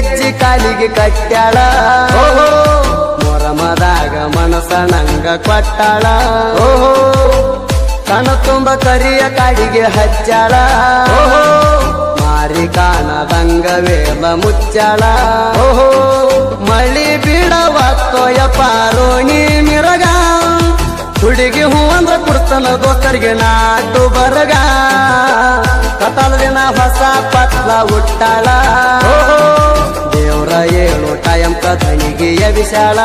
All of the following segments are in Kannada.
ಗೆಜ್ಜಿ ಕಾಲಿಗೆ ಕಟ್ಟ್ಯಾಳ ಮೊರಮದಾಗ ಮನಸ ನಂಗ ಕೊಟ್ಟಾಳ ಕಣ ತುಂಬ ಕರಿಯ ಕಾಡಿಗೆ ಹಚ್ಚಾಳ ಮಾರಿ ಕಾಣದಂಗ ವೇಲ ಮುಚ್ಚಾಳ ಮಳಿ ಬಿಡವತ್ತೋಯ ಪಾರೋಣಿ ಮಿರಗ ಹುಡುಗಿ ಹೂ ಅಂದ್ರ ಕುಡ್ತನ ದೋಸ್ತರಿಗೆ ನಾಟು ಬರಗ ಕತಲ ದಿನ ಹೊಸ ಪತ್ಲ ಹುಟ್ಟಾಳ ದೇವ್ರ ಏಳು ಟೈಮ್ ಕಥನಿಗೆ ಎಬಿಸಾಳ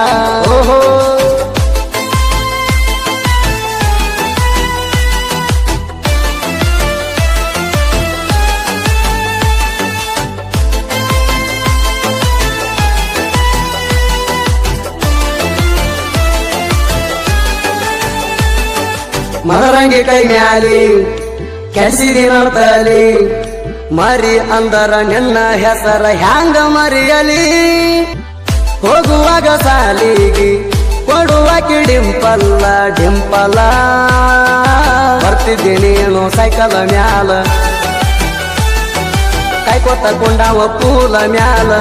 ಮದರಂಗಿ ಕೈ ಮ್ಯಾಲಿ ಕೆಸಿದಿ ನೋಡ್ತಲಿ ಮರಿ ಅಂದರ ನಿನ್ನ ಹೆಸರ ಹ್ಯಾಂಗ ಮರಿಯಲಿ ಹೋಗುವಾಗ ಸಾಲಿಗಿ ಕೊಡುವ ಡಿಂಪಲ್ಲ ಡಿಂಪಲ್ಲ ಬರ್ತಿದ್ದೆ ನೀನು ಸೈಕಲ್ ಮ್ಯಾಲ ಕೈಕೊತ್ತ ಕೊಂಡವ ಪೂಲ ಮ್ಯಾಲ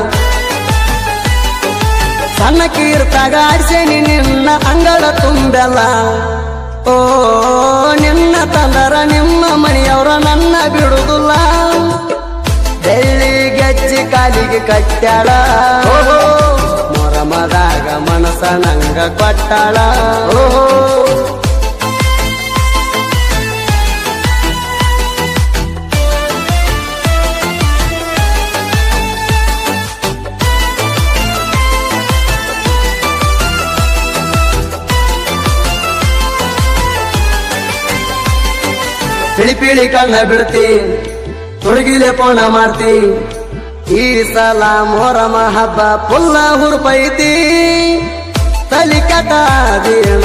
ಸಣ್ಣ ಕೀರ್ತಾಗ ಆಡ್ಸೇನಿ ನಿನ್ನ ಅಂಗಳ ತುಂಬೆಲ್ಲ ಓ ನಿನ್ನ ತಂದರ ನಿಮ್ಮ ಮನೆಯವರ ನನ್ನ ಬಿಡುದಿಲ್ಲ ಬೆಳ್ಳಿ ಗೆಜ್ಜಿ ಕಾಲಿಗೆ ಕಟ್ಟ್ಯಾಳ ಮೊರಮದಾಗ ಮನಸ ನಂಗ ಕೊಟ್ಟಾಳ ಪಿಳಿ ಪಿಳಿ ಕಣ್ಣ ಬಿಡ್ತಿ ತುಡುಗಿಲೆ ಪೋಣ ಮಾಡ್ತಿ ಈ ಸಲ ಮೊರಮ ಹಬ್ಬ ಪುಲ್ಲ ಹುರುಪೈತಿ ತಲಿ ಕಟಾದೀಣ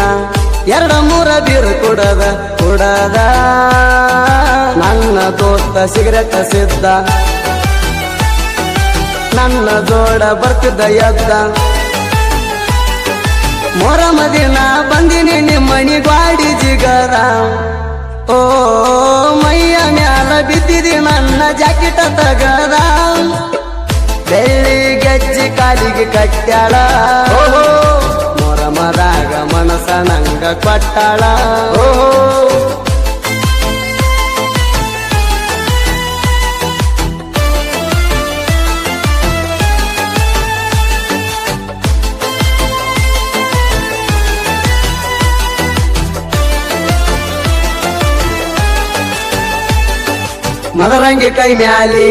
2-3 ಬೀರು ಕುಡದ ನನ್ನ ದೋಸ್ತ ಸಿಗರೆಟ್ ಸಿದ್ದ ನನ್ನ ಜೋಡ ಬರ್ತಿದ್ದ ಎದ್ದ ಮೊರಮ ದಿನ ಬಂದಿನಿ ನಿಮ್ಮನಿ ಗಾಡಿ ಜಿಗರ ಓ ಮೈಯ ಮ್ಯಾಲ ಬಿದ್ದಿದಿ ನನ್ನ ಜಾಕೆಟ ತಗದ ಬೆಳ್ಳಿ ಗೆಜ್ಜಿ ಕಾಲಿಗೆ ಕಟ್ಟ್ಯಾಳ ಮೊರಮದಾಗ ಮನಸ ನಂಗ ಕೊಟ್ಟಾಳ ಮದರಂಗಿ ಕೈ ಮ್ಯಾಲಿ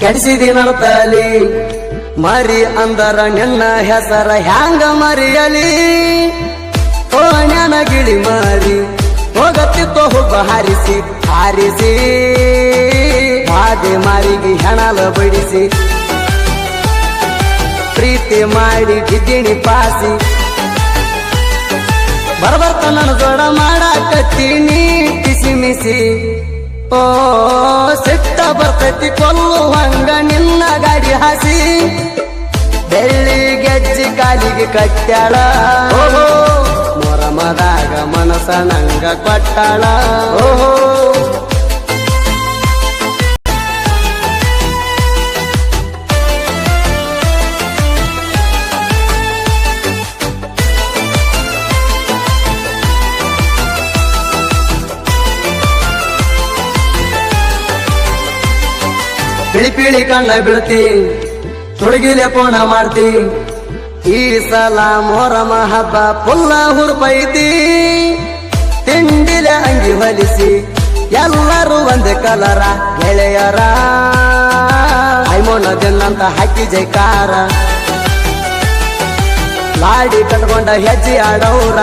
ಕೆಡಿಸಿದಿ ನಡ್ತಲಿ ಮರಿ ಅಂದರ ನಿನ್ನ ಹೆಸರ ಹ್ಯಾಂಗ ಮರಿಯಲಿ ಓ ಗಿಳಿ ಮಾರಿ ಹೋಗತ್ತಿತ್ತೋ ಹುಬ್ಬ ಹಾರಿಸಿ ಹಾದೆ ಮಾರಿಗೆ ಹೆಣಲ ಬಡಿಸಿ ಪ್ರೀತಿ ಮಾಡಿ ಗಿದ್ದಿಣಿ ಪಾಸಿ ಬರ್ಬರ್ತ ನನ್ನ ಜೋಡ ಮಾಡಾಕತ್ತೀನಿ ಕಿಸಿ ಮಿಸಿ ಓ ಸಿಟ್ಟ ಬರ್ತೈತಿ ಕೊಲ್ಲುವಂಗ ನಿನ್ನ ಗಾಡಿ ಹಾಸಿ ಬೆಳ್ಳಿ ಗೆಜ್ಜಿ ಕಾಲಿಗೆ ಕಟ್ಟ್ಯಾಳ ಮೊರಮದಾಗ ಮನಸ ನಂಗ ಕೊಟ್ಟಾಳ ಪಿಳಿ ಪಿಳಿ ಕಣ್ಣ ಬೀಳ್ತಿ ತುಡುಗಿಲೆ ಪೋಣ ಮಾಡ್ತಿ ಈ ಸಲ ಮೊರಮ ಹಬ್ಬ ಪುಲ್ಲ ಹುರುಪೈತಿ ತಿಂಡಿಲೆ ಅಂಗಿ ಹೊಲಿಸಿ ಎಲ್ಲರೂ ಒಂದೇ ಕಲರ ಗೆಳೆಯರ ಐಮೋನ ದಿನಂತ ಹಾಕಿ ಜೈಕಾರ ಲಾಡಿ ಕಟ್ಕೊಂಡ ಹೆಜ್ಜೆ ಆಡೌರ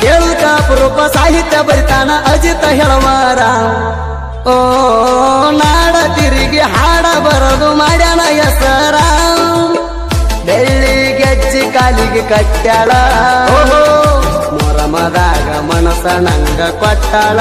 ಕೇಳ್ಕಾಪುರೂಪ ಸಾಹಿತ್ಯ ಬರಿತಾನ ಅಜಿತ ಹೇಳವಾರ ಓ ನಾಡ ತಿರುಗಿ ಹಾಡ ಬರೋದು ಮಾಡ್ಯಾನ ಹೆಸರ ಬೆಳ್ಳಿ ಗೆಜ್ಜಿ ಕಾಲಿಗೆ ಕಟ್ಟ್ಯಾಳ ಮೊರಮದಾಗ ಮನಸ ನಂಗ ಕೊಟ್ಟಾಳ